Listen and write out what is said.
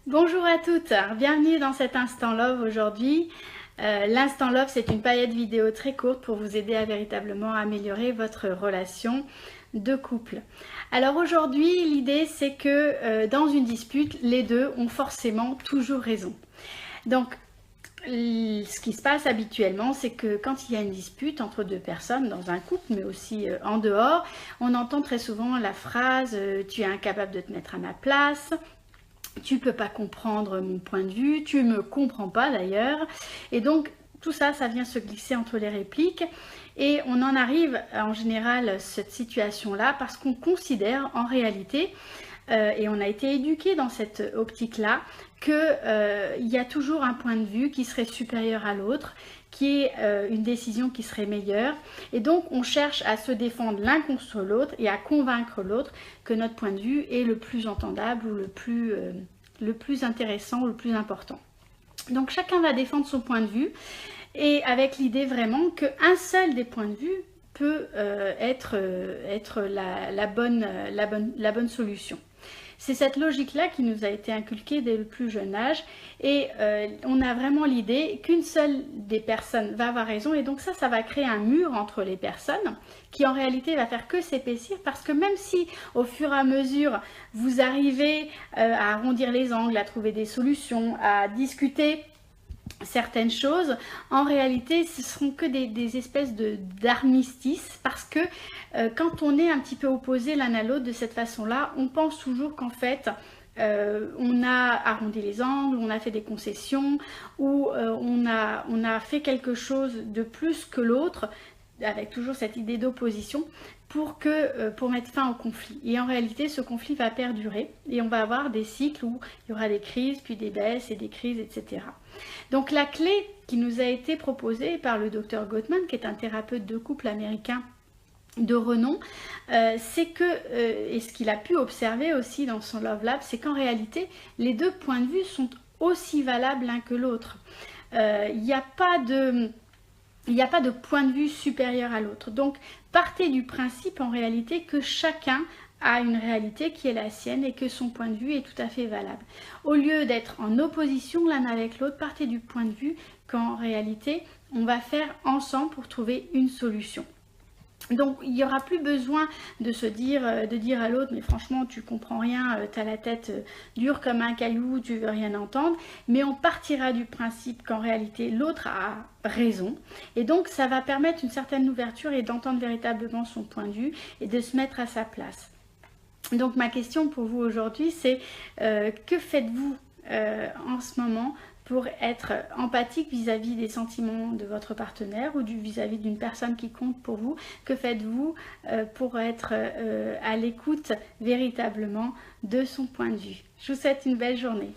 Bonjour à toutes, bienvenue dans cet Instant Love aujourd'hui. L'Instant Love, c'est une paillette vidéo très courte pour vous aider à véritablement améliorer votre relation de couple. Alors aujourd'hui, l'idée c'est que dans une dispute, les deux ont forcément toujours raison. Donc, ce qui se passe habituellement, c'est que quand il y a une dispute entre deux personnes dans un couple, mais aussi en dehors, on entend très souvent la phrase « tu es incapable de te mettre à ma place ». Tu peux pas comprendre mon point de vue, tu me comprends pas d'ailleurs. Et donc tout ça, ça vient se glisser entre les répliques. Et on en arrive en général à cette situation-là parce qu'on considère en réalité, et on a été éduqué dans cette optique-là, qu'il y a toujours un point de vue qui serait supérieur à l'autre, qui est une décision qui serait meilleure. Et donc on cherche à se défendre l'un contre l'autre et à convaincre l'autre que notre point de vue est le plus entendable ou le plus intéressant ou le plus important. Donc chacun va défendre son point de vue et avec l'idée vraiment qu'un seul des points de vue peut être la bonne solution. C'est cette logique-là qui nous a été inculquée dès le plus jeune âge et on a vraiment l'idée qu'une seule des personnes va avoir raison et donc ça va créer un mur entre les personnes qui en réalité va faire que s'épaissir parce que même si au fur et à mesure vous arrivez à arrondir les angles, à trouver des solutions, à discuter certaines choses, en réalité ce seront que des espèces d'armistices parce que quand on est un petit peu opposé l'un à l'autre de cette façon-là, on pense toujours qu'en fait on a arrondi les angles, on a fait des concessions ou on a fait quelque chose de plus que l'autre avec toujours cette idée d'opposition pour mettre fin au conflit. Et en réalité, ce conflit va perdurer et on va avoir des cycles où il y aura des crises, puis des baisses et des crises, etc. Donc la clé qui nous a été proposée par le Dr Gottman, qui est un thérapeute de couple américain de renom, c'est que, et ce qu'il a pu observer aussi dans son Love Lab, c'est qu'en réalité, les deux points de vue sont aussi valables l'un que l'autre. Il n'y a pas de point de vue supérieur à l'autre. Donc, partez du principe en réalité que chacun a une réalité qui est la sienne et que son point de vue est tout à fait valable. Au lieu d'être en opposition l'un avec l'autre, partez du point de vue qu'en réalité, on va faire ensemble pour trouver une solution. Donc il n'y aura plus besoin de dire à l'autre mais franchement tu comprends rien, tu as la tête dure comme un caillou, tu veux rien entendre, mais on partira du principe qu'en réalité l'autre a raison et donc ça va permettre une certaine ouverture et d'entendre véritablement son point de vue et de se mettre à sa place. Donc ma question pour vous aujourd'hui c'est que faites-vous en ce moment pour être empathique vis-à-vis des sentiments de votre partenaire ou vis-à-vis d'une personne qui compte pour vous? Que faites-vous pour être à l'écoute véritablement de son point de vue? Je vous souhaite une belle journée.